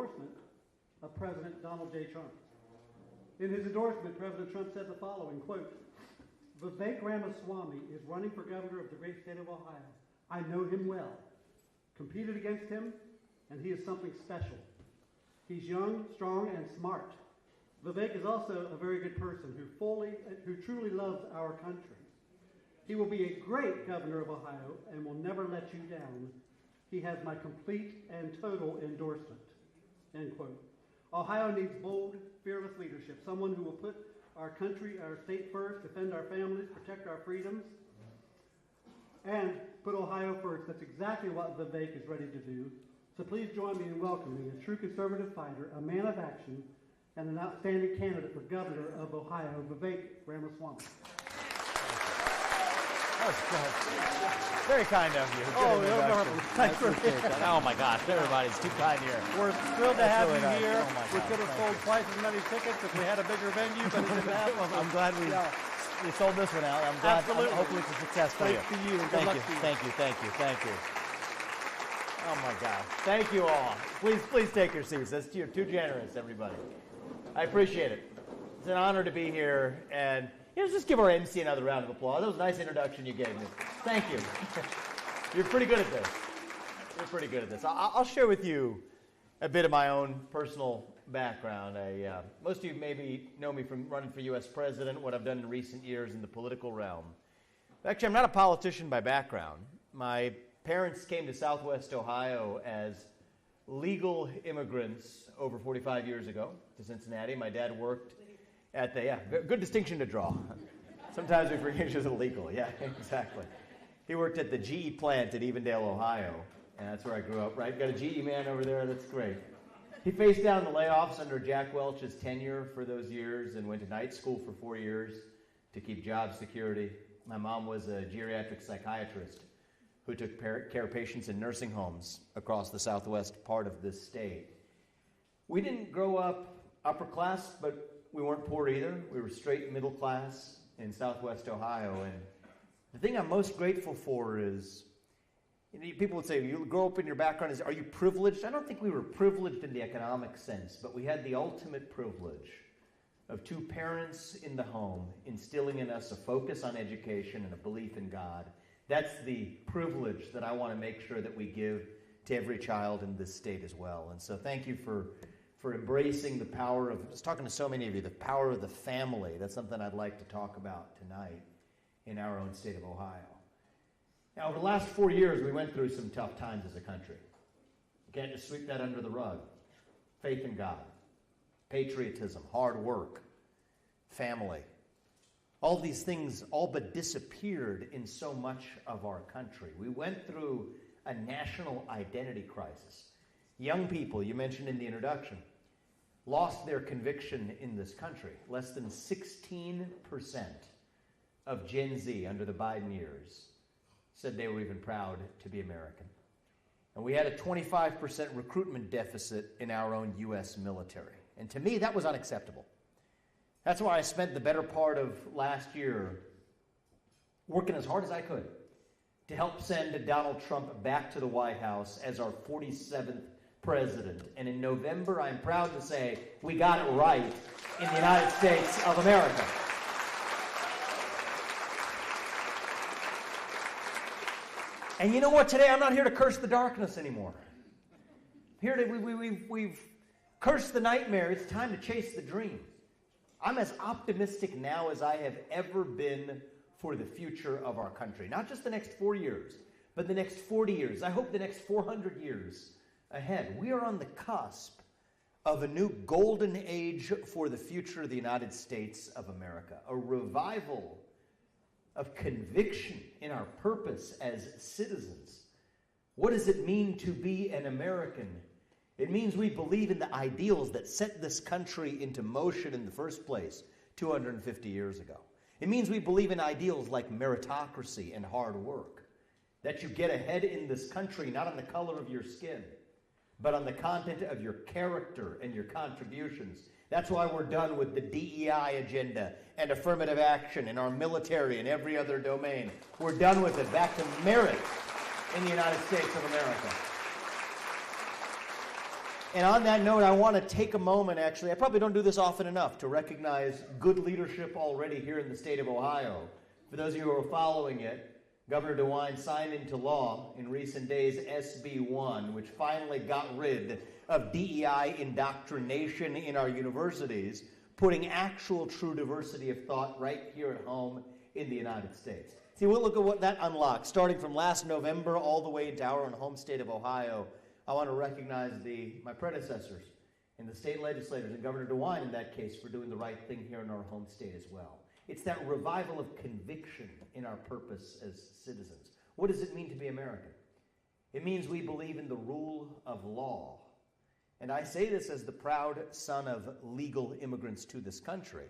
endorsement of President Donald J. Trump. In his endorsement, President Trump said the following, quote, "Vivek Ramaswamy is running for governor of the great state of Ohio. I know him well, competed against him, and he is something special. He's young, strong, and smart. Vivek is also a very good person who truly loves our country. He will be a great governor of Ohio and will never let you down. He has my complete and total endorsement." End quote. Ohio needs bold, fearless leadership, someone who will put our country, our state first, defend our families, protect our freedoms, and put Ohio first. That's exactly what Vivek is ready to do. So please join me in welcoming a true conservative fighter, a man of action, and an outstanding candidate for governor of Ohio, Vivek Ramaswamy. Very kind of you. Oh, thanks for Oh my gosh, everybody's too kind here. We're thrilled to have really you nice. here. Oh my We God, could have sold twice as many tickets if we had a bigger venue, but it didn't happen. I'm glad we sold this one out. I'm glad. Absolutely. Hopefully it's a success for Thanks you. to you, and good luck to you. Thank you. Oh my God. Thank you all. Please take your seats. You're too generous, everybody. I appreciate it. It's an honor to be here, and just give our MC another round of applause. That was a nice introduction you gave me. Thank you. You're pretty good at this. I'll share with you a bit of my own personal background. Most of you maybe know me from running for U.S. president, what I've done in recent years in the political realm. Actually, I'm not a politician by background. My parents came to Southwest Ohio as legal immigrants over 45 years ago to Cincinnati. My dad worked at the, good distinction to draw. Sometimes we forget it's illegal. Yeah, exactly. He worked at the GE plant at Evendale, Ohio, and that's where I grew up, right? Got a GE man over there, that's great. He faced down the layoffs under Jack Welch's tenure for those years and went to night school for 4 years to keep job security. My mom was a geriatric psychiatrist who took care of patients in nursing homes across the southwest part of this state. We didn't grow up upper class, but we weren't poor either. We were straight middle class in Southwest Ohio. And the thing I'm most grateful for is, people would say, you grow up in your background, are you privileged? I don't think we were privileged in the economic sense, but we had the ultimate privilege of two parents in the home instilling in us a focus on education and a belief in God. That's the privilege that I want to make sure that we give to every child in this state as well. And so thank you for embracing the power of, I was talking to so many of you, the power of the family. That's something I'd like to talk about tonight in our own state of Ohio. Now, over the last 4 years, we went through some tough times as a country. You can't just sweep that under the rug. Faith in God, patriotism, hard work, family. All these things all but disappeared in so much of our country. We went through a national identity crisis. Young people, you mentioned in the introduction, lost their conviction in this country. Less than 16% of Gen Z under the Biden years said they were even proud to be American. And we had a 25% recruitment deficit in our own U.S. military. And to me, that was unacceptable. That's why I spent the better part of last year working as hard as I could to help send Donald Trump back to the White House as our 47th president. And in November, I'm proud to say we got it right in the United States of America. And you know what? Today, I'm not here to curse the darkness anymore. Here we've cursed the nightmare. It's time to chase the dream. I'm as optimistic now as I have ever been for the future of our country. Not just the next 4 years, but the next 40 years. I hope the next 400 years ahead. We are on the cusp of a new golden age for the future of the United States of America. A revival of conviction in our purpose as citizens. What does it mean to be an American? It means we believe in the ideals that set this country into motion in the first place 250 years ago. It means we believe in ideals like meritocracy and hard work. That you get ahead in this country not on the color of your skin, but on the content of your character and your contributions. That's why we're done with the DEI agenda and affirmative action in our military and every other domain. We're done with it. Back to merit in the United States of America. And on that note, I want to take a moment, actually, I probably don't do this often enough, to recognize good leadership already here in the state of Ohio. For those of you who are following it, Governor DeWine signed into law in recent days SB 1, which finally got rid of DEI indoctrination in our universities, putting actual true diversity of thought right here at home in the United States. See, we'll look at what that unlocks. Starting from last November all the way into our own home state of Ohio, I want to recognize my predecessors and the state legislators and Governor DeWine in that case for doing the right thing here in our home state as well. It's that revival of conviction in our purpose as citizens. What does it mean to be American? It means we believe in the rule of law. And I say this as the proud son of legal immigrants to this country.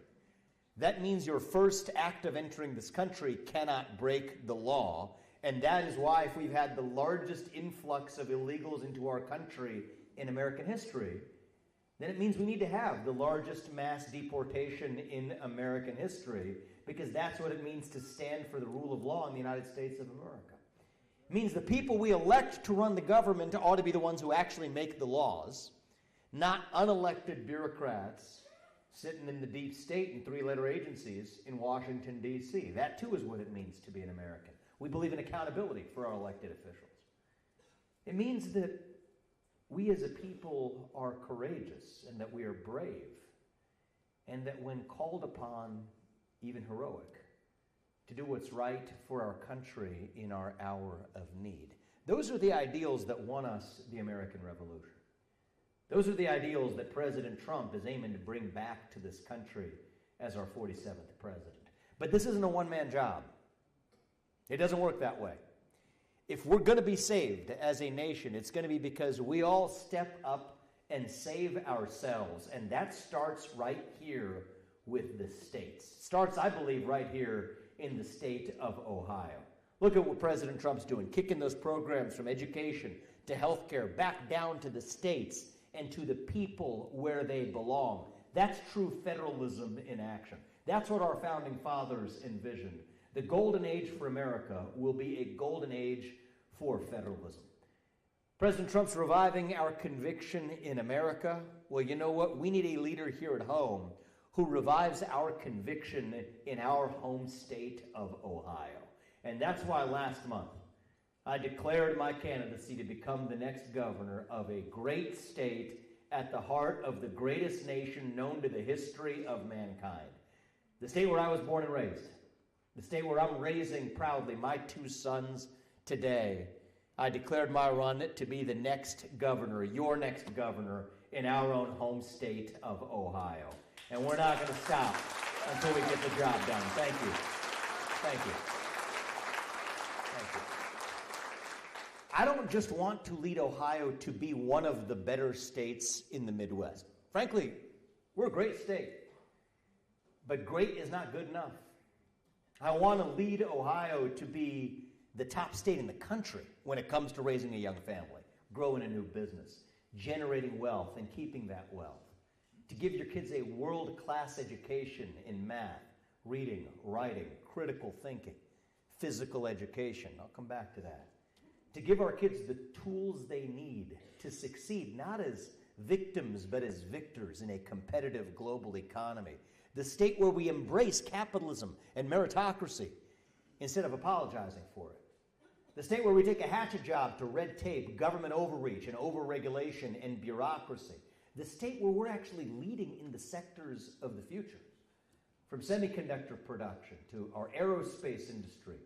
That means your first act of entering this country cannot break the law. And that is why, if we've had the largest influx of illegals into our country in American history, then it means we need to have the largest mass deportation in American history, because that's what it means to stand for the rule of law in the United States of America. It means the people we elect to run the government ought to be the ones who actually make the laws, not unelected bureaucrats sitting in the deep state in three-letter agencies in Washington, D.C. That, too, is what it means to be an American. We believe in accountability for our elected officials. It means that we as a people are courageous and that we are brave, and that when called upon, even heroic, to do what's right for our country in our hour of need. Those are the ideals that won us the American Revolution. Those are the ideals that President Trump is aiming to bring back to this country as our 47th president. But this isn't a one-man job. It doesn't work that way. If we're going to be saved as a nation, it's going to be because we all step up and save ourselves. And that starts right here with the states. It starts, I believe, right here in the state of Ohio. Look at what President Trump's doing, kicking those programs from education to healthcare back down to the states and to the people where they belong. That's true federalism in action. That's what our founding fathers envisioned. The golden age for America will be a golden age for federalism. President Trump's reviving our conviction in America. Well, you know what? We need a leader here at home who revives our conviction in our home state of Ohio. And that's why last month I declared my candidacy to become the next governor of a great state at the heart of the greatest nation known to the history of mankind. The state where I was born and raised. The state where I'm raising proudly my two sons today. I declared my run to be the next governor, your next governor, in our own home state of Ohio. And we're not going to stop until we get the job done. Thank you. Thank you. Thank you. I don't just want to lead Ohio to be one of the better states in the Midwest. Frankly, we're a great state. But great is not good enough. I want to lead Ohio to be the top state in the country when it comes to raising a young family, growing a new business, generating wealth, and keeping that wealth. To give your kids a world-class education in math, reading, writing, critical thinking, physical education. I'll come back to that. To give our kids the tools they need to succeed, not as victims, but as victors in a competitive global economy. The state where we embrace capitalism and meritocracy instead of apologizing for it. The state where we take a hatchet job to red tape, government overreach, and overregulation and bureaucracy. The state where we're actually leading in the sectors of the future. From semiconductor production to our aerospace industry,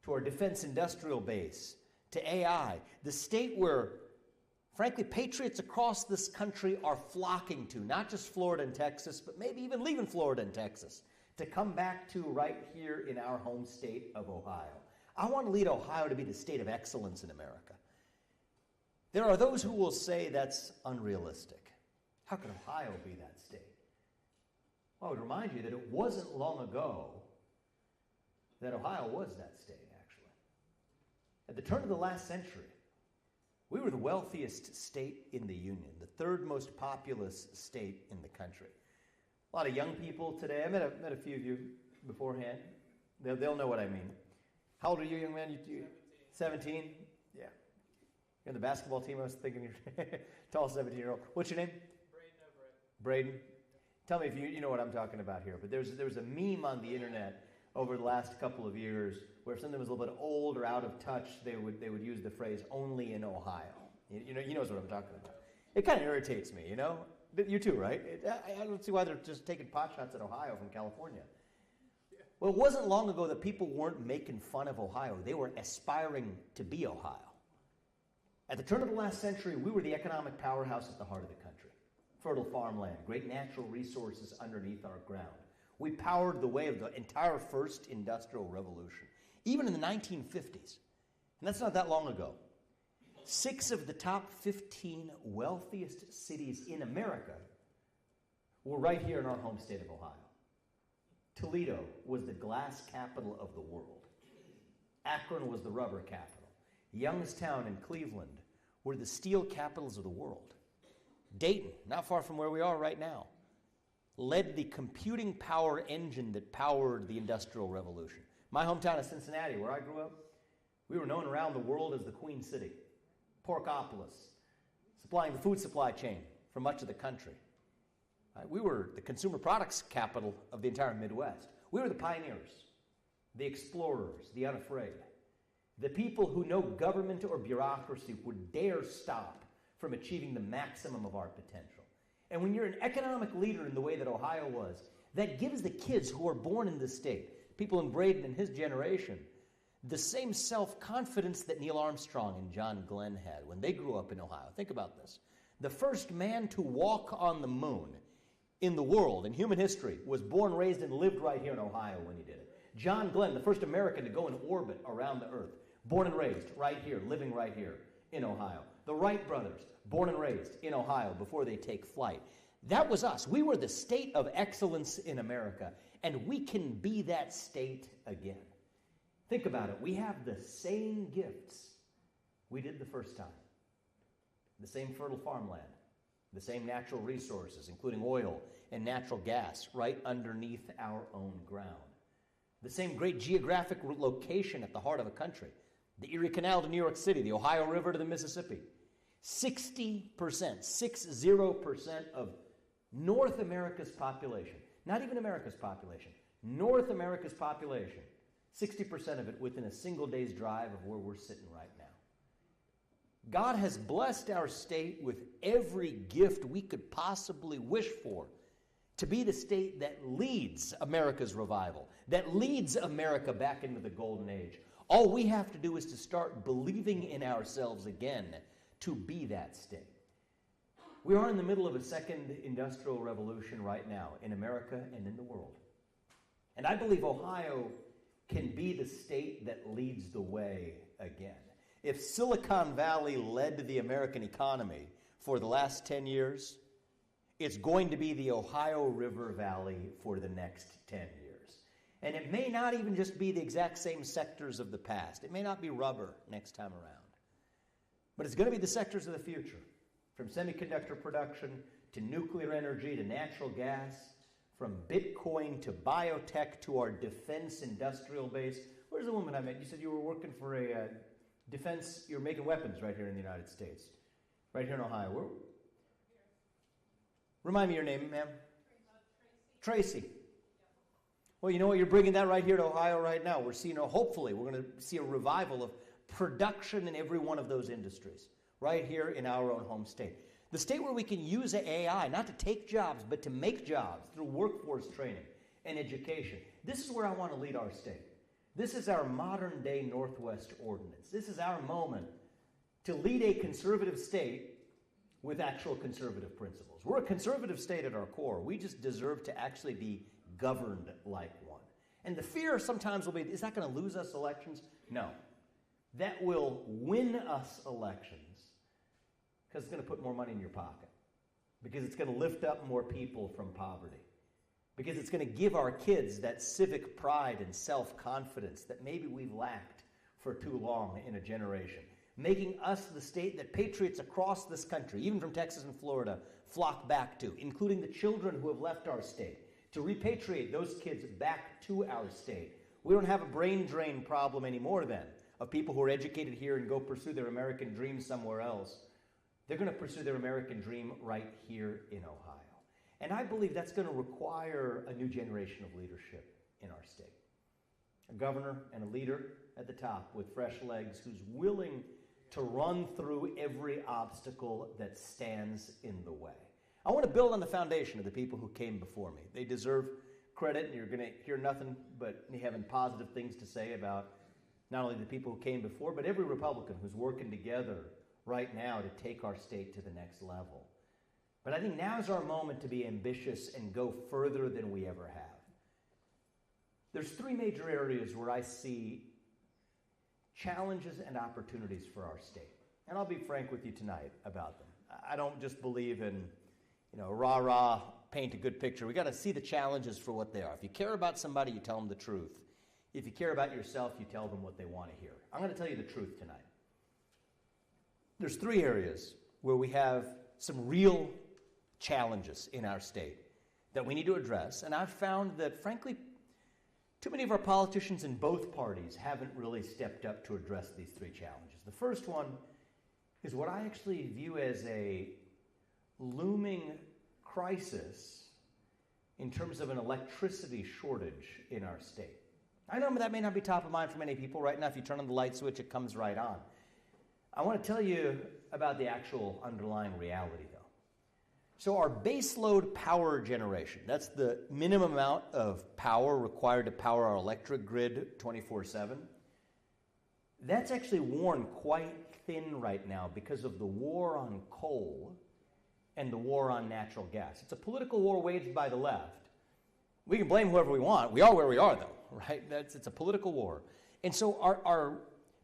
to our defense industrial base, to AI. The state where, frankly, patriots across this country are flocking to, not just Florida and Texas, but maybe even leaving Florida and Texas, to come back to right here in our home state of Ohio. I want to lead Ohio to be the state of excellence in America. There are those who will say that's unrealistic. How could Ohio be that state? Well, I would remind you that it wasn't long ago that Ohio was that state, actually. At the turn of the last century, we were the wealthiest state in the Union, the third most populous state in the country. A lot of young people today, I met a few of you beforehand. They'll know what I mean. How old are you, young man? 17? Yeah. You're on the basketball team. I was thinking you're tall 17-year-old. What's your name? Braden. Tell me if you know what I'm talking about here. But there was a meme on the internet over the last couple of years where if something was a little bit old or out of touch, they would use the phrase "only in Ohio." You know what I'm talking about. It kind of irritates me, you know. You too, right? I don't see why they're just taking pot shots at Ohio from California. Well, it wasn't long ago that people weren't making fun of Ohio. They were aspiring to be Ohio. At the turn of the last century, we were the economic powerhouse at the heart of the country. Fertile farmland, great natural resources underneath our ground. We powered the way of the entire first industrial revolution, even in the 1950s. And that's not that long ago. 6 of the top 15 wealthiest cities in America were right here in our home state of Ohio. Toledo was the glass capital of the world. Akron was the rubber capital. Youngstown and Cleveland were the steel capitals of the world. Dayton, not far from where we are right now, led the computing power engine that powered the Industrial Revolution. My hometown of Cincinnati, where I grew up, we were known around the world as the Queen City. Porkopolis, supplying the food supply chain for much of the country. We were the consumer products capital of the entire Midwest. We were the pioneers, the explorers, the unafraid, the people who no government or bureaucracy would dare stop from achieving the maximum of our potential. And when you're an economic leader in the way that Ohio was, that gives the kids who are born in this state, people in Braden and his generation, the same self-confidence that Neil Armstrong and John Glenn had when they grew up in Ohio. Think about this. The first man to walk on the moon in the world, in human history, was born, raised, and lived right here in Ohio when he did it. John Glenn, the first American to go in orbit around the Earth, born and raised right here, living right here in Ohio. The Wright brothers, born and raised in Ohio before they take flight. That was us. We were the state of excellence in America, and we can be that state again. Think about it. We have the same gifts we did the first time. The same fertile farmland, the same natural resources, including oil and natural gas, right underneath our own ground. The same great geographic location at the heart of a country. The Erie Canal to New York City, the Ohio River to the Mississippi. 60% of North America's population, not even America's population, North America's population, 60% of it within a single day's drive of where we're sitting right now. God has blessed our state with every gift we could possibly wish for to be the state that leads America's revival, that leads America back into the golden age. All we have to do is to start believing in ourselves again to be that state. We are in the middle of a second industrial revolution right now in America and in the world. And I believe Ohio can be the state that leads the way again. If Silicon Valley led the American economy for the last 10 years, it's going to be the Ohio River Valley for the next 10 years. And it may not even just be the exact same sectors of the past. It may not be rubber next time around. But it's going to be the sectors of the future, from semiconductor production to nuclear energy to natural gas, from Bitcoin to biotech to our defense industrial base. Where's the woman I met? You said you were working for a defense, you're making weapons right here in the United States, right here in Ohio. Where? Remind me your name, ma'am. Tracy. Well, you know what? You're bringing that right here to Ohio right now. We're seeing, hopefully, we're going to see a revival of production in every one of those industries right here in our own home state. The state where we can use AI, not to take jobs, but to make jobs through workforce training and education. This is where I want to lead our state. This is our modern-day Northwest ordinance. This is our moment to lead a conservative state with actual conservative principles. We're a conservative state at our core. We just deserve to actually be governed like one. And the fear sometimes will be, is that going to lose us elections? No. That will win us elections because it's going to put more money in your pocket, because it's going to lift up more people from poverty, because it's going to give our kids that civic pride and self-confidence that maybe we've lacked for too long in a generation, making us the state that patriots across this country, even from Texas and Florida, flock back to, including the children who have left our state, to repatriate those kids back to our state. We don't have a brain drain problem anymore then of people who are educated here and go pursue their American dream somewhere else. They're going to pursue their American dream right here in Ohio. And I believe that's going to require a new generation of leadership in our state. A governor and a leader at the top with fresh legs who's willing to run through every obstacle that stands in the way. I want to build on the foundation of the people who came before me. They deserve credit, and you're going to hear nothing but me having positive things to say about not only the people who came before, but every Republican who's working together right now to take our state to the next level. But I think now is our moment to be ambitious and go further than we ever have. There's three major areas where I see challenges and opportunities for our state. And I'll be frank with you tonight about them. I don't just believe in, rah-rah, paint a good picture. We got to see the challenges for what they are. If you care about somebody, you tell them the truth. If you care about yourself, you tell them what they want to hear. I'm going to tell you the truth tonight. There's three areas where we have some real challenges in our state that we need to address. And I've found that, frankly, too many of our politicians in both parties haven't really stepped up to address these three challenges. The first one is what I actually view as a looming crisis in terms of an electricity shortage in our state. I know that may not be top of mind for many people. Right now, if you turn on the light switch, it comes right on. I want to tell you about the actual underlying reality, though. So our baseload power generation, that's the minimum amount of power required to power our electric grid 24/7. That's actually worn quite thin right now because of the war on coal and the war on natural gas. It's a political war waged by the left. We can blame whoever we want. We are where we are, though, right? It's a political war. And so our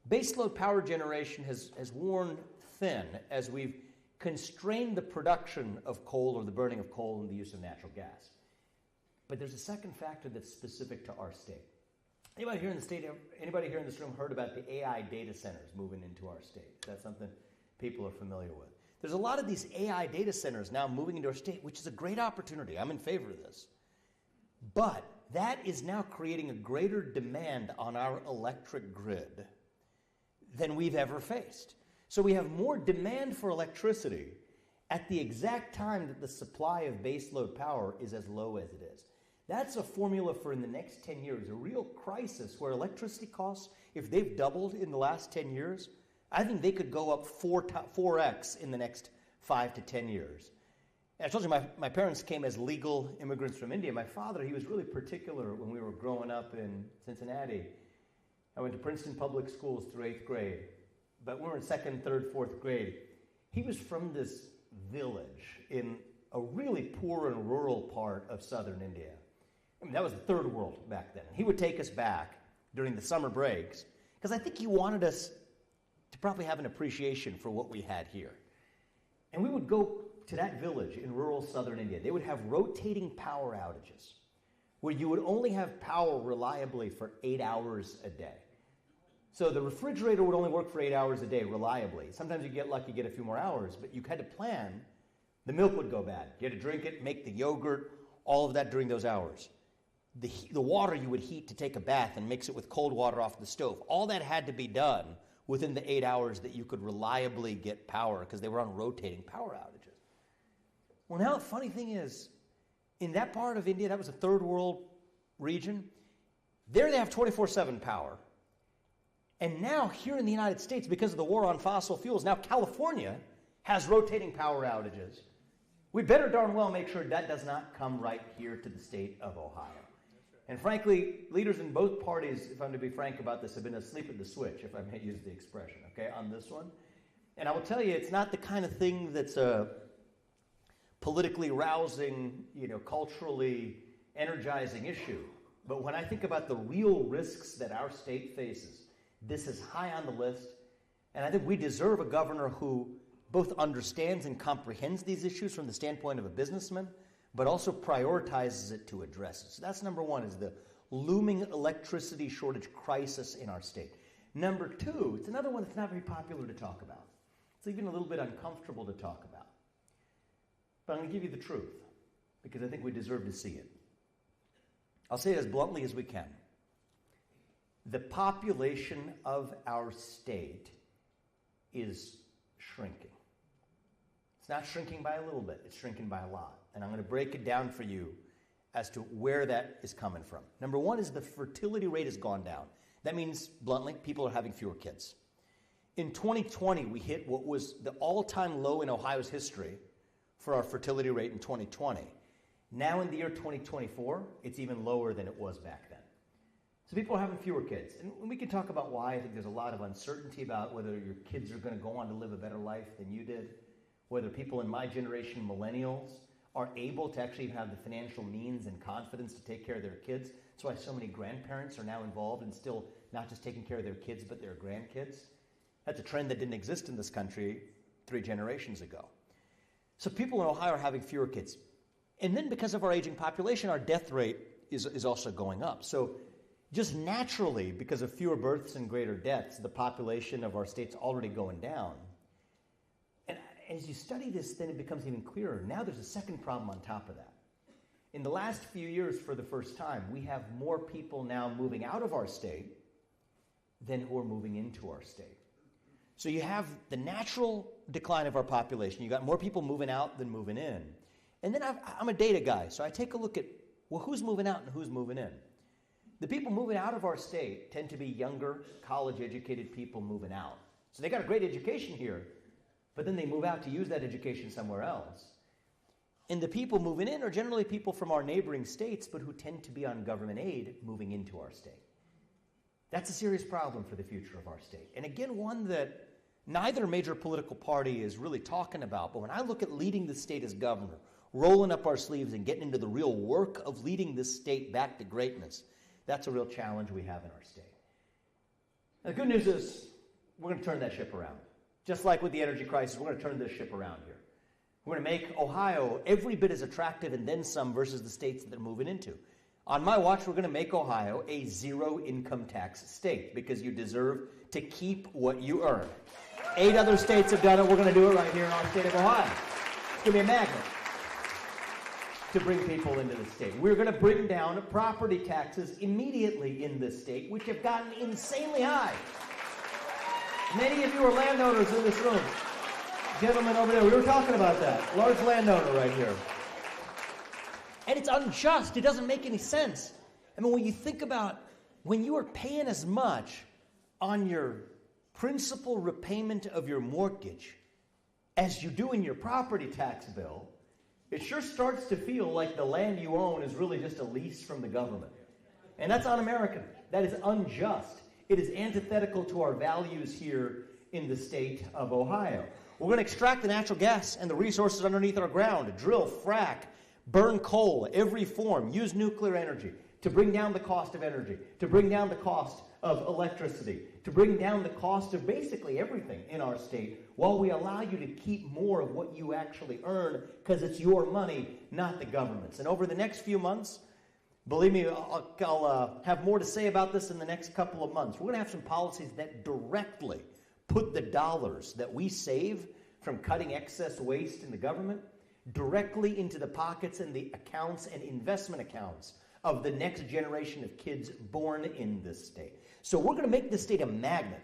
baseload power generation has worn thin as we've constrained the production of coal or the burning of coal and the use of natural gas. But there's a second factor that's specific to our state. Anybody here in this room heard about the AI data centers moving into our state? Is that something people are familiar with? There's a lot of these AI data centers now moving into our state, which is a great opportunity. I'm in favor of this. But that is now creating a greater demand on our electric grid than we've ever faced. So we have more demand for electricity at the exact time that the supply of baseload power is as low as it is. That's a formula for in the next 10 years, a real crisis where electricity costs, if they've doubled in the last 10 years, I think they could go up 4x in the next 5 to 10 years. And I told you my parents came as legal immigrants from India. My father, he was really particular when we were growing up in Cincinnati. I went to Princeton Public Schools through 8th grade. But when we were in 2nd, 3rd, 4th grade, he was from this village in a really poor and rural part of southern India. I mean, that was the third world back then. He would take us back during the summer breaks because I think he wanted us to probably have an appreciation for what we had here. And we would go to that village in rural southern India. They would have rotating power outages where you would only have power reliably for 8 hours a day. So the refrigerator would only work for 8 hours a day reliably. Sometimes you get lucky, get a few more hours, but you had to plan. The milk would go bad. You had to drink it, make the yogurt, all of that during those hours. The water you would heat to take a bath and mix it with cold water off the stove. All that had to be done within the 8 hours that you could reliably get power because they were on rotating power outages. Well, now the funny thing is, in that part of India, that was a third world region, there they have 24/7 power. And now here in the United States, because of the war on fossil fuels, now California has rotating power outages. We better darn well make sure that does not come right here to the state of Ohio. And frankly, leaders in both parties, if I'm to be frank about this, have been asleep at the switch, if I may use the expression, okay, on this one. And I will tell you, it's not the kind of thing that's a politically rousing, culturally energizing issue. But when I think about the real risks that our state faces, this is high on the list. And I think we deserve a governor who both understands and comprehends these issues from the standpoint of a businessman, but also prioritizes it to address it. So that's number one, is the looming electricity shortage crisis in our state. Number two, it's another one that's not very popular to talk about. It's even a little bit uncomfortable to talk about. But I'm going to give you the truth, because I think we deserve to see it. I'll say it as bluntly as we can. the population of our state is shrinking. It's not shrinking by a little bit, it's shrinking by a lot. And I'm going to break it down for you as to where that is coming from. Number one is the fertility rate has gone down. That means, bluntly, people are having fewer kids. In 2020, we hit what was the all-time low in Ohio's history for our fertility rate in 2020. Now in the year 2024, it's even lower than it was back then. So people are having fewer kids. And we can talk about why. I think there's a lot of uncertainty about whether your kids are going to go on to live a better life than you did, whether people in my generation, millennials, are able to actually have the financial means and confidence to take care of their kids. That's why so many grandparents are now involved in still not just taking care of their kids, but their grandkids. That's a trend that didn't exist in this country 3 generations ago. So people in Ohio are having fewer kids. And then because of our aging population, our death rate is also going up. So just naturally, because of fewer births and greater deaths, the population of our state's already going down. And as you study this, then it becomes even clearer. Now there's a second problem on top of that. In the last few years, for the first time, we have more people now moving out of our state than who are moving into our state. So you have the natural decline of our population. You got more people moving out than moving in. And then I'm a data guy, so I take a look at, well, who's moving out and who's moving in? The people moving out of our state tend to be younger, college-educated people moving out. So they got a great education here, but then they move out to use that education somewhere else. And the people moving in are generally people from our neighboring states, but who tend to be on government aid moving into our state. That's a serious problem for the future of our state. And again, one that neither major political party is really talking about. But when I look at leading the state as governor, rolling up our sleeves and getting into the real work of leading this state back to greatness, that's a real challenge we have in our state. And the good news is we're going to turn that ship around. Just like with the energy crisis, we're going to turn this ship around here. We're going to make Ohio every bit as attractive and then some versus the states that they're moving into. On my watch, we're going to make Ohio a zero income tax state because you deserve to keep what you earn. 8 other states have done it. We're going to do it right here in our state of Ohio. It's going to be a magnet to bring people into the state. We're going to bring down property taxes immediately in this state, which have gotten insanely high. Many of you are landowners in this room. Gentlemen over there, we were talking about that. Large landowner right here. And it's unjust. It doesn't make any sense. I mean, when you think about when you are paying as much on your principal repayment of your mortgage as you do in your property tax bill, it sure starts to feel like the land you own is really just a lease from the government. And that's un-American. That is unjust. It is antithetical to our values here in the state of Ohio. We're going to extract the natural gas and the resources underneath our ground, drill, frack, burn coal, every form, use nuclear energy to bring down the cost of energy, to bring down the cost of electricity, to bring down the cost of basically everything in our state while we allow you to keep more of what you actually earn because it's your money, not the government's. And over the next few months, believe me, I'll have more to say about this in the next couple of months. We're going to have some policies that directly put the dollars that we save from cutting excess waste in the government directly into the pockets and the accounts and investment accounts of the next generation of kids born in this state. So we're going to make this state a magnet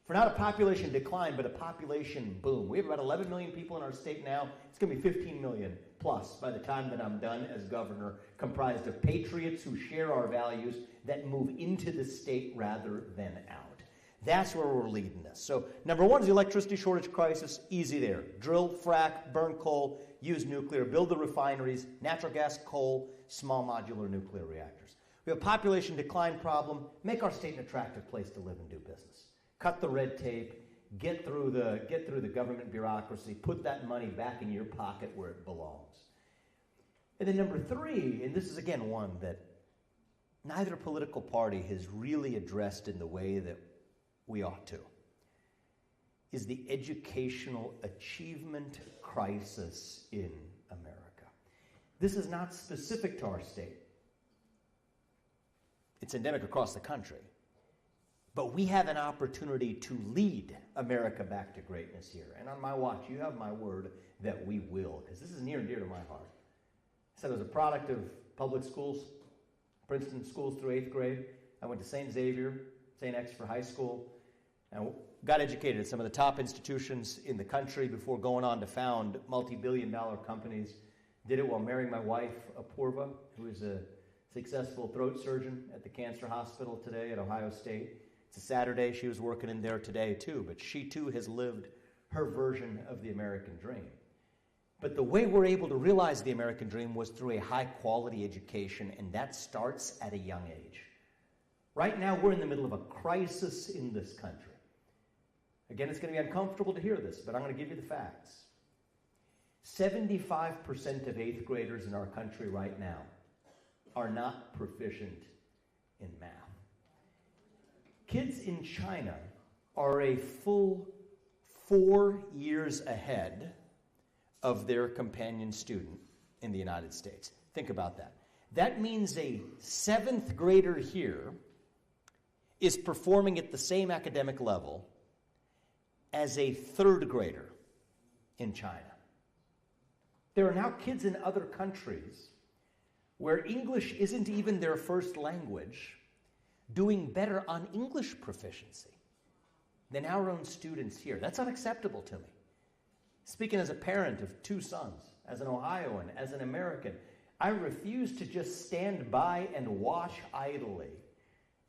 for not a population decline, but a population boom. We have about 11 million people in our state now. It's going to be 15 million plus by the time that I'm done as governor, comprised of patriots who share our values that move into the state rather than out. That's where we're leading this. So number one is the electricity shortage crisis. Easy there. Drill, frack, burn coal, use nuclear, build the refineries, natural gas, coal, small modular nuclear reactors. We have a population decline problem. Make our state an attractive place to live and do business. Cut the red tape. Get through the government bureaucracy. Put that money back in your pocket where it belongs. And then number three, and this is again one that neither political party has really addressed in the way that we ought to, is the educational achievement crisis in America. This is not specific to our state. It's endemic across the country. But we have an opportunity to lead America back to greatness here. And on my watch, you have my word that we will, because this is near and dear to my heart. I said I was a product of public schools, Princeton schools through 8th grade. I went to St. Xavier, St. X for high school, and got educated at some of the top institutions in the country before going on to found multi-billion-dollar companies. Did it while marrying my wife, Apurva, who is a successful throat surgeon at the cancer hospital today at Ohio State. It's a Saturday. She was working in there today, too, but she, too, has lived her version of the American dream. But the way we're able to realize the American dream was through a high-quality education, and that starts at a young age. Right now, we're in the middle of a crisis in this country. Again, it's going to be uncomfortable to hear this, but I'm going to give you the facts. 75% of 8th graders in our country right now are not proficient in math. Kids in China are a full 4 years ahead of their companion student in the United States. Think about that. That means a 7th grader here is performing at the same academic level as a 3rd grader in China. There are now kids in other countries where English isn't even their first language doing better on English proficiency than our own students here. That's unacceptable to me. Speaking as a parent of 2 sons, as an Ohioan, as an American, I refuse to just stand by and watch idly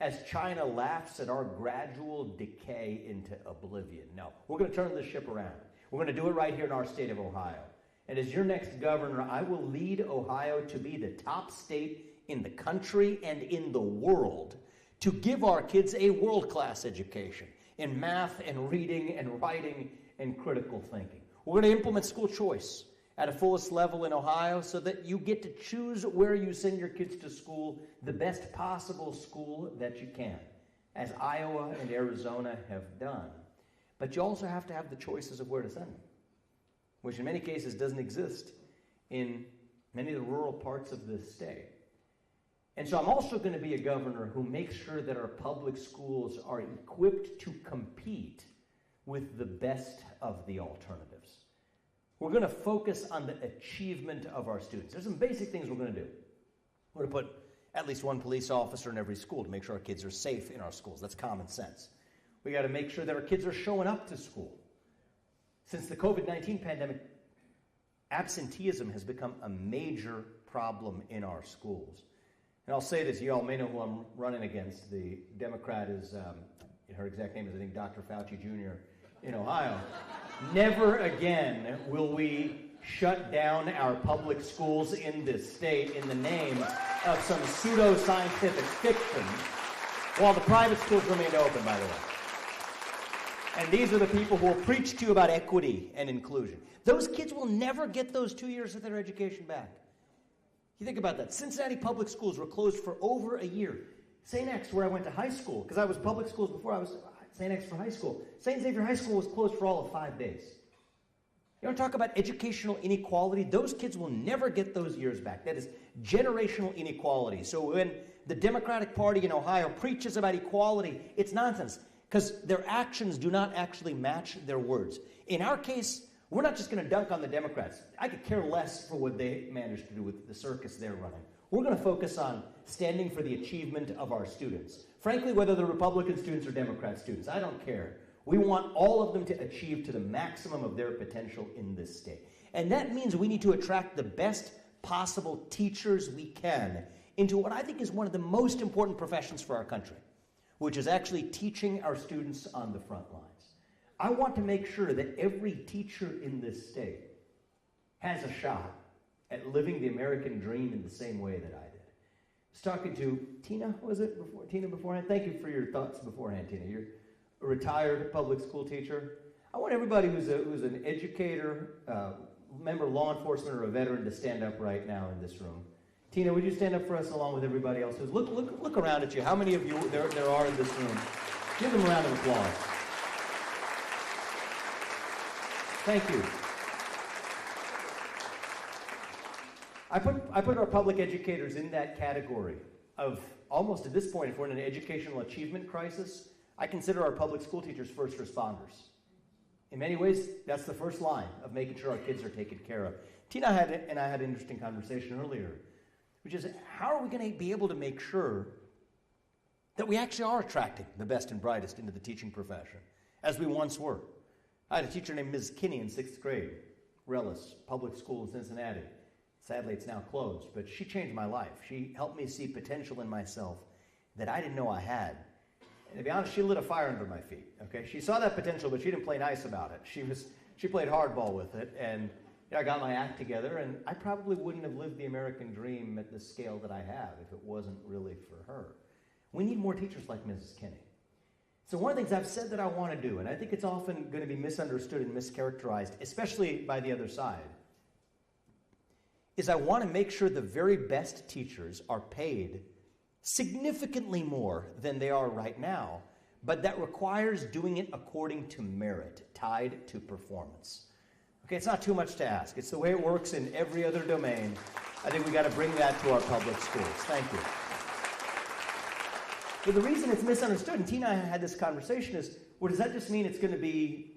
as China laughs at our gradual decay into oblivion. No, we're going to turn this ship around. We're going to do it right here in our state of Ohio. And as your next governor, I will lead Ohio to be the top state in the country and in the world to give our kids a world-class education in math and reading and writing and critical thinking. We're going to implement school choice at a fullest level in Ohio so that you get to choose where you send your kids to school, the best possible school that you can, as Iowa and Arizona have done. But you also have to have the choices of where to send them, which in many cases doesn't exist in many of the rural parts of this state. And so I'm also going to be a governor who makes sure that our public schools are equipped to compete with the best of the alternatives. We're going to focus on the achievement of our students. There's some basic things we're going to do. We're going to put at least one police officer in every school to make sure our kids are safe in our schools. That's common sense. We got to make sure that our kids are showing up to school. Since the COVID-19 pandemic, absenteeism has become a major problem in our schools. And I'll say this, you all may know who I'm running against. The Democrat is, her exact name is, I think, Dr. Fauci Jr. in Ohio. Never again will we shut down our public schools in this state in the name of some pseudo-scientific fiction, while the private schools remain open, by the way. And these are the people who will preach to you about equity and inclusion. Those kids will never get those 2 years of their education back. You think about that. Cincinnati public schools were closed for over a year. St. X, where I went to high school, because I was public schools before I was St. X for high school. St. Xavier High School was closed for all of 5 days. You want to talk about educational inequality? Those kids will never get those years back. That is generational inequality. So when the Democratic Party in Ohio preaches about equality, it's nonsense, because their actions do not actually match their words. In our case, we're not just going to dunk on the Democrats. I could care less for what they managed to do with the circus they're running. We're going to focus on standing for the achievement of our students. Frankly, whether they're Republican students or Democrat students, I don't care. We want all of them to achieve to the maximum of their potential in this state. And that means we need to attract the best possible teachers we can into what I think is one of the most important professions for our country, which is actually teaching our students on the front lines. I want to make sure that every teacher in this state has a shot at living the American dream in the same way that I did. I was talking to Tina, Tina beforehand? Thank you for your thoughts beforehand, Tina. You're a retired public school teacher. I want everybody who's an educator, member of law enforcement, or a veteran to stand up right now in this room. Tina, would you stand up for us along with everybody else? Look around at you. How many of you there are in this room? Give them a round of applause. Thank you. I put our public educators in that category of almost at this point, if we're in an educational achievement crisis, I consider our public school teachers first responders. In many ways, that's the first line of making sure our kids are taken care of. Tina and I had an interesting conversation earlier, which is how are we going to be able to make sure that we actually are attracting the best and brightest into the teaching profession, as we once were. I had a teacher named Ms. Kinney in 6th grade, Rellis Public School in Cincinnati. Sadly, it's now closed, but she changed my life. She helped me see potential in myself that I didn't know I had. And to be honest, she lit a fire under my feet. Okay, she saw that potential, but she didn't play nice about it. She played hardball with it, and I got my act together, and I probably wouldn't have lived the American dream at the scale that I have if it wasn't really for her. We need more teachers like Mrs. Kinney. So one of the things I've said that I want to do, and I think it's often going to be misunderstood and mischaracterized, especially by the other side, is I want to make sure the very best teachers are paid significantly more than they are right now, but that requires doing it according to merit, tied to performance. Okay, it's not too much to ask. It's the way it works in every other domain. I think we got to bring that to our public schools. Thank you. But the reason it's misunderstood, and Tina and I had this conversation, is, well, does that just mean it's going to be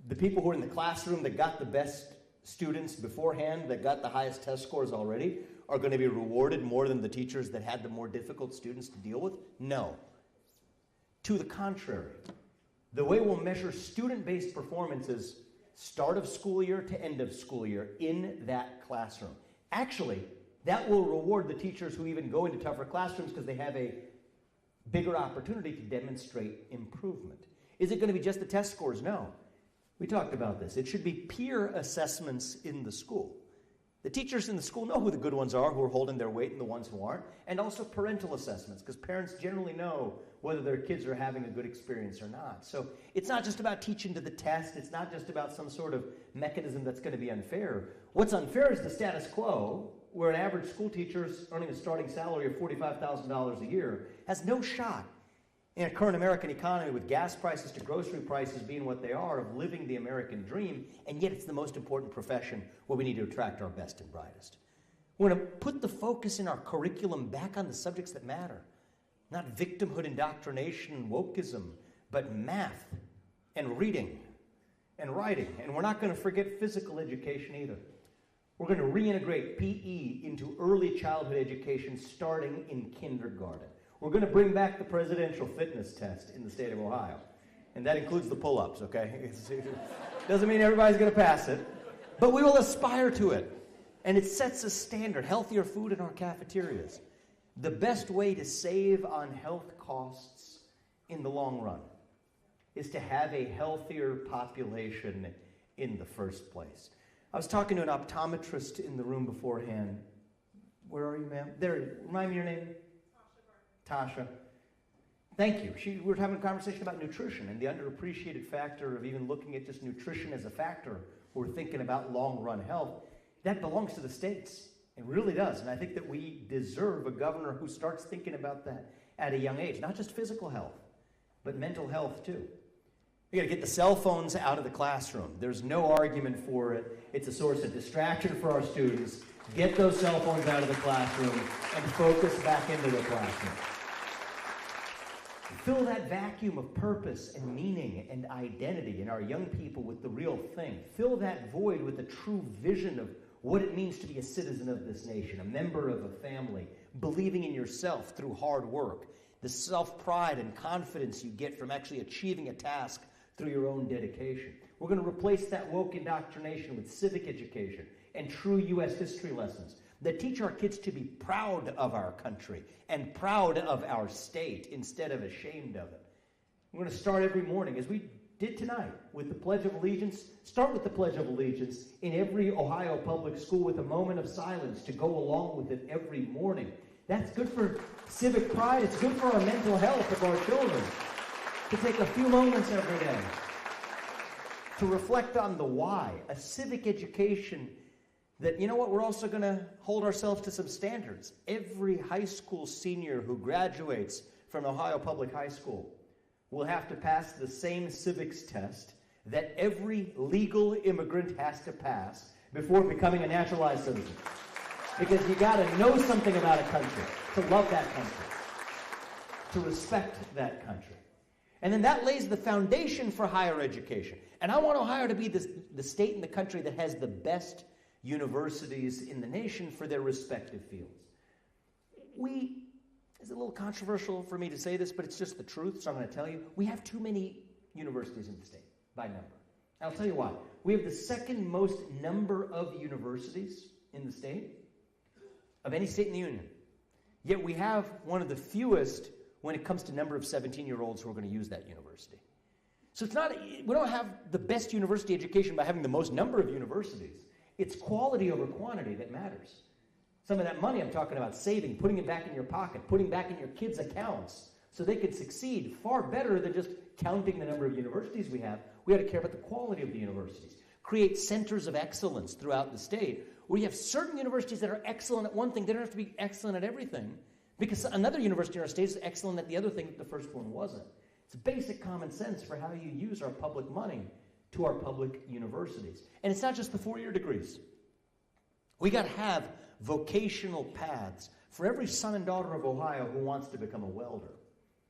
the people who are in the classroom that got the best students beforehand, that got the highest test scores already, are going to be rewarded more than the teachers that had the more difficult students to deal with? No. To the contrary. The way we'll measure student-based performance is start of school year to end of school year in that classroom. Actually, that will reward the teachers who even go into tougher classrooms because they have a bigger opportunity to demonstrate improvement. Is it going to be just the test scores? No. We talked about this. It should be peer assessments in the school. The teachers in the school know who the good ones are, who are holding their weight, and the ones who aren't, and also parental assessments, because parents generally know whether their kids are having a good experience or not. So it's not just about teaching to the test. It's not just about some sort of mechanism that's going to be unfair. What's unfair is the status quo, where an average school teacher earning a starting salary of $45,000 a year has no shot in a current American economy with gas prices to grocery prices being what they are, of living the American dream, and yet it's the most important profession where we need to attract our best and brightest. We're going to put the focus in our curriculum back on the subjects that matter, not victimhood, indoctrination, and wokeism, but math and reading and writing. And we're not going to forget physical education either. We're going to reintegrate PE into early childhood education starting in kindergarten. We're going to bring back the presidential fitness test in the state of Ohio. And that includes the pull-ups, okay? Doesn't mean everybody's going to pass it. But we will aspire to it. And it sets a standard, healthier food in our cafeterias. The best way to save on health costs in the long run is to have a healthier population in the first place. I was talking to an optometrist in the room beforehand. Where are you, ma'am? There, remind me your name. Tasha. Thank you. We were having a conversation about nutrition and the underappreciated factor of even looking at just nutrition as a factor when we're thinking about long-run health. That belongs to the states. It really does. And I think that we deserve a governor who starts thinking about that at a young age. Not just physical health, but mental health too. We got to get the cell phones out of the classroom. There's no argument for it. It's a source of distraction for our students. Get those cell phones out of the classroom and focus back into the classroom. Fill that vacuum of purpose and meaning and identity in our young people with the real thing. Fill that void with a true vision of what it means to be a citizen of this nation, a member of a family, believing in yourself through hard work, the self-pride and confidence you get from actually achieving a task through your own dedication. We're going to replace that woke indoctrination with civic education and true U.S. history lessons that teach our kids to be proud of our country and proud of our state instead of ashamed of it. We're going to start every morning, as we did tonight, with the Pledge of Allegiance. Start with the Pledge of Allegiance in every Ohio public school with a moment of silence to go along with it every morning. That's good for civic pride. It's good for our mental health of our children to take a few moments every day to reflect on the why, a civic education that, you know what, we're also going to hold ourselves to some standards. Every high school senior who graduates from Ohio Public High School will have to pass the same civics test that every legal immigrant has to pass before becoming a naturalized citizen. Because you got to know something about a country, to love that country, to respect that country. And then that lays the foundation for higher education. And I want Ohio to be the state in the country that has the best universities in the nation for their respective fields. It's a little controversial for me to say this, but it's just the truth, so I'm going to tell you. We have too many universities in the state by number. I'll tell you why. We have the second most number of universities in the state of any state in the union. Yet we have one of the fewest when it comes to number of 17-year-olds who are going to use that university. So it's not, we don't have the best university education by having the most number of universities. It's quality over quantity that matters. Some of that money I'm talking about saving, putting it back in your pocket, putting back in your kids' accounts so they can succeed far better than just counting the number of universities we have. We ought to care about the quality of the universities. Create centers of excellence throughout the state where you have certain universities that are excellent at one thing. They don't have to be excellent at everything because another university in our state is excellent at the other thing that the first one wasn't. It's basic common sense for how you use our public money to our public universities. And it's not just the four-year degrees. We got to have vocational paths for every son and daughter of Ohio who wants to become a welder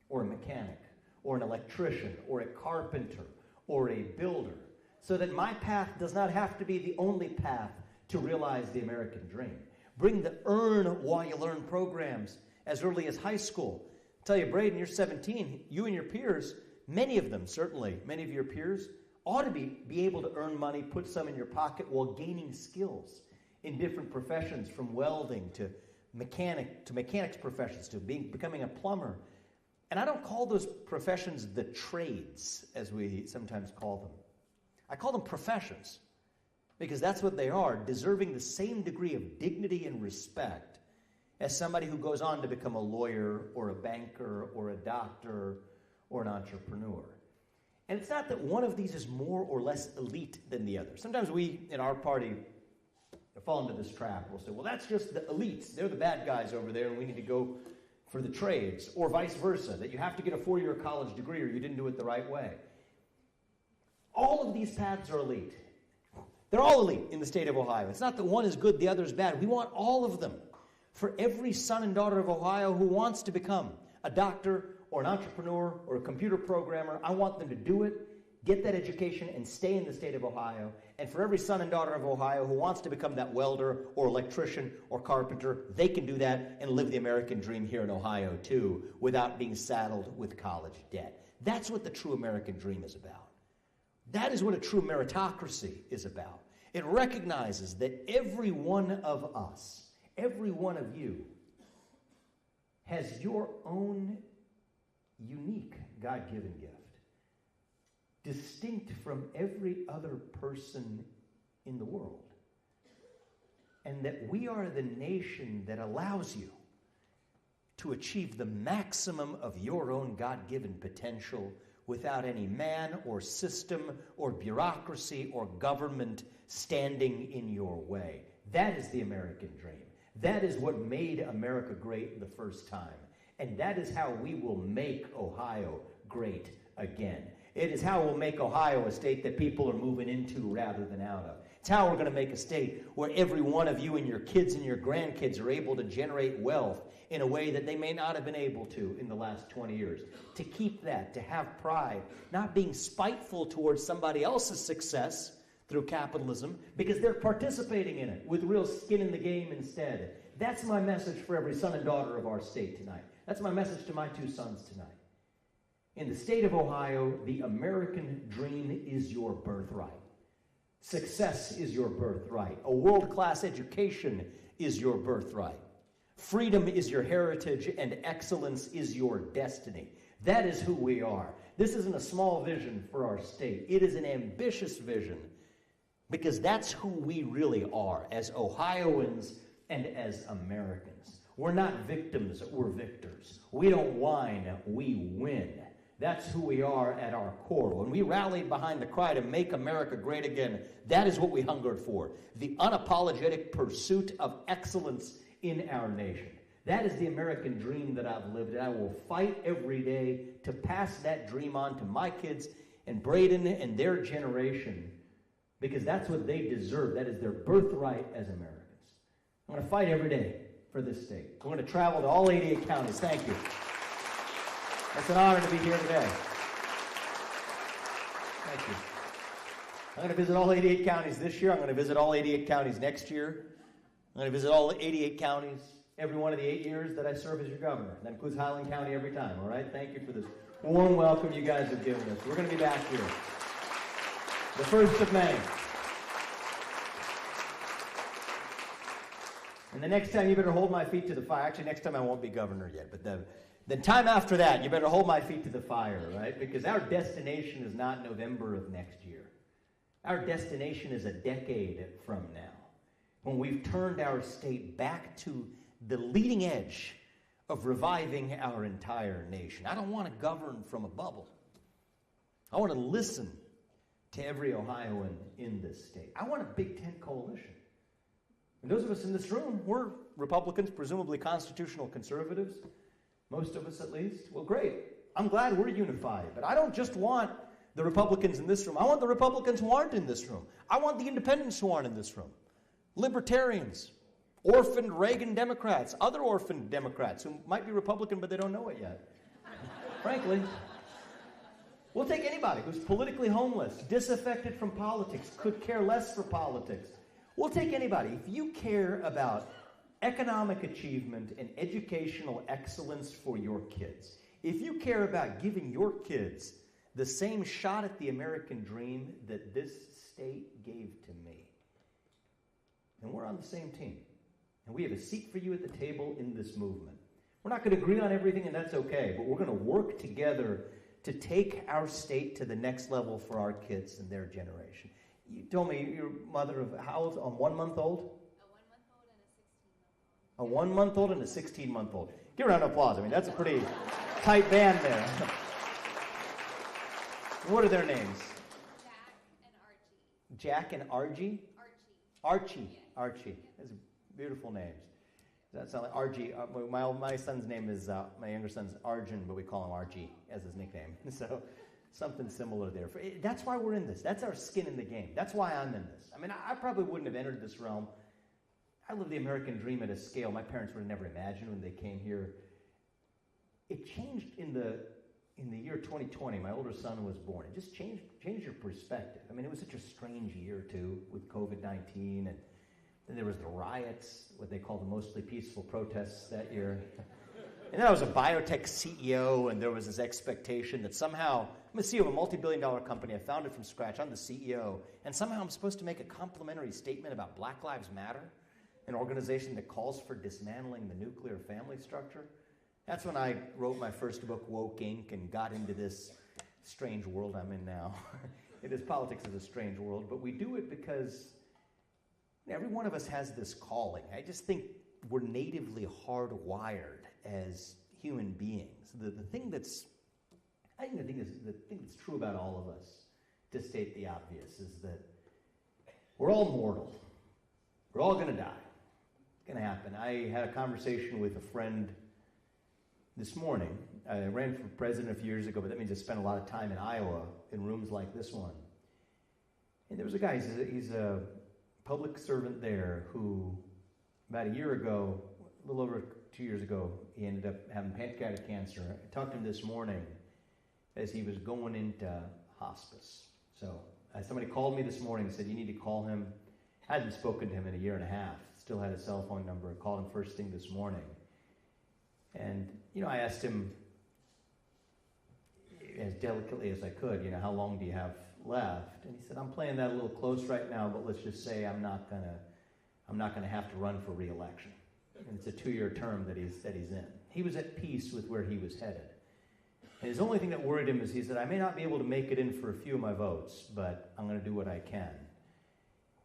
or a mechanic or an electrician or a carpenter or a builder, so that my path does not have to be the only path to realize the American dream. Bring the earn while you learn programs as early as high school. I'll tell you, Braden, you're 17. You and your peers, many of them, certainly, many of your peers, ought to be able to earn money, put some in your pocket while gaining skills in different professions, from welding to mechanics professions, to becoming a plumber. And I don't call those professions the trades, as we sometimes call them. I call them professions, because that's what they are, deserving the same degree of dignity and respect as somebody who goes on to become a lawyer or a banker or a doctor or an entrepreneur. And it's not that one of these is more or less elite than the other. Sometimes we, in our party, fall into this trap. We'll say, well, that's just the elites. They're the bad guys over there, and we need to go for the trades, or vice versa, that you have to get a four-year college degree or you didn't do it the right way. All of these paths are elite. They're all elite in the state of Ohio. It's not that one is good, the other is bad. We want all of them. For every son and daughter of Ohio who wants to become a doctor or an entrepreneur or a computer programmer, I want them to do it, get that education, and stay in the state of Ohio. And for every son and daughter of Ohio who wants to become that welder or electrician or carpenter, they can do that and live the American dream here in Ohio too, without being saddled with college debt. That's what the true American dream is about. That is what a true meritocracy is about. It recognizes that every one of us, every one of you, has your own unique God-given gift, distinct from every other person in the world. And that we are the nation that allows you to achieve the maximum of your own God-given potential without any man or system or bureaucracy or government standing in your way. That is the American dream. That is what made America great the first time. And that is how we will make Ohio great again. It is how we'll make Ohio a state that people are moving into rather than out of. It's how we're going to make a state where every one of you and your kids and your grandkids are able to generate wealth in a way that they may not have been able to in the last 20 years. To keep that, to have pride, not being spiteful towards somebody else's success through capitalism because they're participating in it with real skin in the game instead. That's my message for every son and daughter of our state tonight. That's my message to my two sons tonight. In the state of Ohio, the American dream is your birthright. Success is your birthright. A world-class education is your birthright. Freedom is your heritage, and excellence is your destiny. That is who we are. This isn't a small vision for our state. It is an ambitious vision because that's who we really are as Ohioans and as Americans. We're not victims, we're victors. We don't whine, we win. That's who we are at our core. When we rallied behind the cry to make America great again, that is what we hungered for. The unapologetic pursuit of excellence in our nation. That is the American dream that I've lived, and I will fight every day to pass that dream on to my kids and Braden and their generation, because that's what they deserve. That is their birthright as Americans. I'm going to fight every day for this state. I'm going to travel to all 88 counties. Thank you. It's an honor to be here today. Thank you. I'm going to visit all 88 counties this year. I'm going to visit all 88 counties next year. I'm going to visit all 88 counties every one of the 8 years that I serve as your governor. That includes Highland County every time, all right? Thank you for this warm welcome you guys have given us. We're going to be back here the 1st of May. And the next time you better hold my feet to the fire. Actually, next time I won't be governor yet, but the time after that, you better hold my feet to the fire, right? Because our destination is not November of next year. Our destination is a decade from now, when we've turned our state back to the leading edge of reviving our entire nation. I don't want to govern from a bubble. I want to listen to every Ohioan in this state. I want a Big Tent coalition. And those of us in this room, we're Republicans, presumably constitutional conservatives, most of us at least. Well, great. I'm glad we're unified. But I don't just want the Republicans in this room. I want the Republicans who aren't in this room. I want the independents who aren't in this room. Libertarians, orphaned Reagan Democrats, other orphaned Democrats who might be Republican but they don't know it yet. Frankly, we'll take anybody who's politically homeless, disaffected from politics, could care less for politics. We'll take anybody. If you care about economic achievement and educational excellence for your kids, if you care about giving your kids the same shot at the American dream that this state gave to me, then we're on the same team. And we have a seat for you at the table in this movement. We're not going to agree on everything, and that's okay, but we're going to work together to take our state to the next level for our kids and their generation. You told me you're mother of how old? A 1-month-old? A 1-month-old and a 16-month-old. Give a round of applause. I mean, that's a pretty tight band there. What are their names? Jack and Archie. Archie. Archie. Those are beautiful names. Does that sound like Archie? My son's name is, my younger son's Arjun, but we call him Archie as his nickname. So something similar there. That's why we're in this. That's our skin in the game. That's why I'm in this. I mean, I probably wouldn't have entered this realm. I lived the American dream at a scale my parents would have never imagined when they came here. It changed in the year 2020. My older son was born. It just changed your perspective. I mean, it was such a strange year, too, with COVID-19. And then there was the riots, what they call the mostly peaceful protests that year. And then I was a biotech CEO, and there was this expectation that somehow, I'm the CEO of a multi-billion-dollar company. I founded from scratch. I'm the CEO. And somehow I'm supposed to make a complimentary statement about Black Lives Matter, an organization that calls for dismantling the nuclear family structure. That's when I wrote my first book, Woke Inc., and got into this strange world I'm in now. Politics is a strange world, but we do it because every one of us has this calling. I just think we're natively hardwired as human beings. The thing that's true about all of us, to state the obvious, is that we're all mortal. We're all going to die. It's going to happen. I had a conversation with a friend this morning. I ran for president a few years ago, but that means I spent a lot of time in Iowa in rooms like this one. And there was a guy, he's a public servant there who, about a year ago, a little over 2 years ago, he ended up having pancreatic cancer. I talked to him this morning as he was going into hospice. So somebody called me this morning and said, you need to call him. I hadn't spoken to him in a year and a half. Still had his cell phone number. I called him first thing this morning. And, I asked him as delicately as I could, how long do you have left? And he said, I'm playing that a little close right now, but let's just say I'm not gonna have to run for re-election. And it's a 2-year term that he's in. He was at peace with where he was headed. And his only thing that worried him is he said, I may not be able to make it in for a few of my votes, but I'm going to do what I can.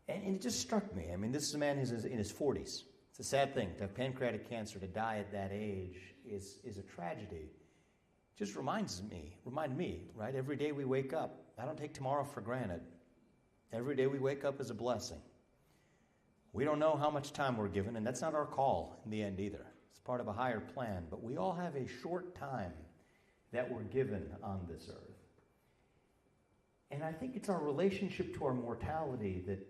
And it just struck me. I mean, this is a man who's in his 40s. It's a sad thing. To have pancreatic cancer, to die at that age is a tragedy. It just remind me, right? Every day we wake up, I don't take tomorrow for granted. Every day we wake up is a blessing. We don't know how much time we're given, and that's not our call in the end either. It's part of a higher plan, but we all have a short time that we're given on this earth. And I think it's our relationship to our mortality that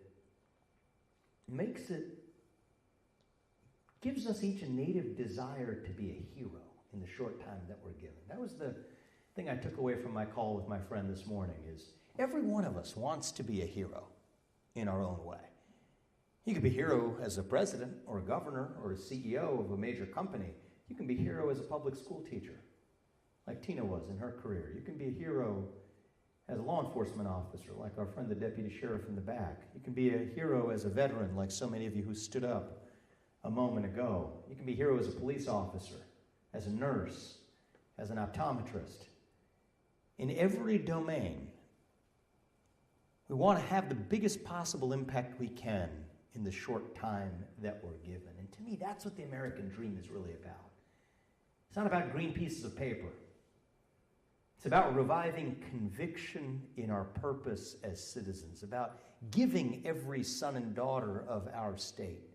gives us each a native desire to be a hero in the short time that we're given. That was the thing I took away from my call with my friend this morning, is every one of us wants to be a hero in our own way. You can be a hero as a president or a governor or a CEO of a major company. You can be a hero as a public school teacher, like Tina was in her career. You can be a hero as a law enforcement officer, like our friend the deputy sheriff in the back. You can be a hero as a veteran, like so many of you who stood up a moment ago. You can be a hero as a police officer, as a nurse, as an optometrist. In every domain, we want to have the biggest possible impact we can in the short time that we're given. And to me, that's what the American dream is really about. It's not about green pieces of paper. It's about reviving conviction in our purpose as citizens, about giving every son and daughter of our state,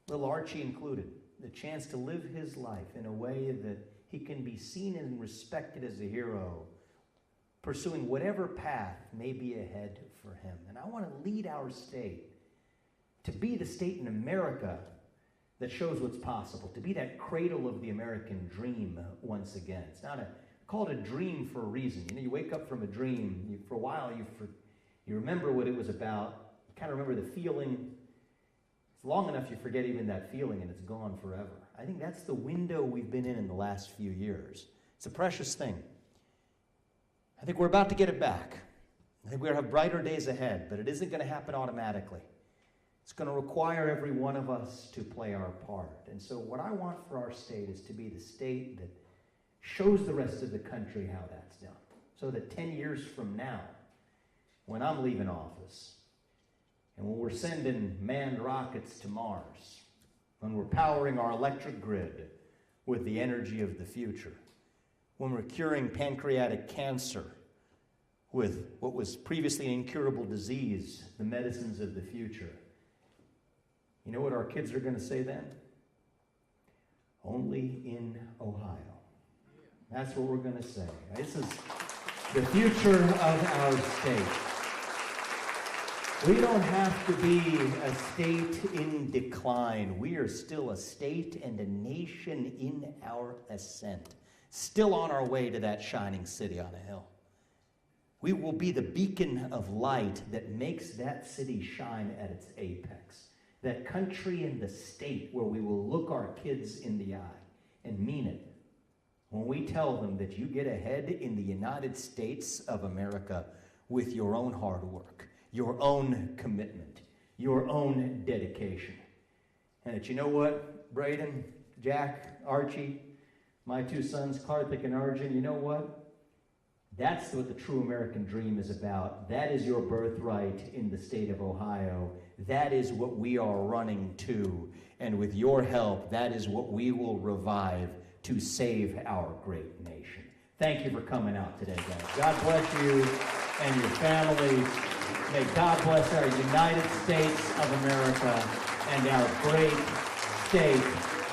little Archie included, the chance to live his life in a way that he can be seen and respected as a hero, pursuing whatever path may be ahead for him. And I want to lead our state to be the state in America that shows what's possible, to be that cradle of the American dream once again. It's not call it a dream for a reason. You know, you wake up from a dream, for a while you remember what it was about, you kind of remember the feeling. It's long enough you forget even that feeling and it's gone forever. I think that's the window we've been in the last few years. It's a precious thing. I think we're about to get it back. I think we're going to have brighter days ahead, but it isn't going to happen automatically. It's going to require every one of us to play our part. And so what I want for our state is to be the state that shows the rest of the country how that's done. So that 10 years from now, when I'm leaving office, and when we're sending manned rockets to Mars, when we're powering our electric grid with the energy of the future, when we're curing pancreatic cancer with what was previously an incurable disease, the medicines of the future, you know what our kids are going to say then? Only in Ohio. That's what we're going to say. This is the future of our state. We don't have to be a state in decline. We are still a state and a nation in our ascent, still on our way to that shining city on a hill. We will be the beacon of light that makes that city shine at its apex. That country and the state where we will look our kids in the eye and mean it when we tell them that you get ahead in the United States of America with your own hard work, your own commitment, your own dedication. And that you know what, Braden, Jack, Archie, my two sons, Karthik and Arjun, you know what? That's what the true American dream is about. That is your birthright in the state of Ohio. That is what we are running to. And with your help, that is what we will revive to save our great nation. Thank you for coming out today, guys. God bless you and your families. May God bless our United States of America and our great state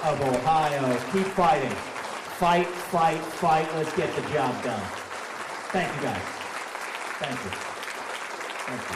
of Ohio. Keep fighting. Fight, fight, fight. Let's get the job done. Thank you, guys. Thank you. Thank you.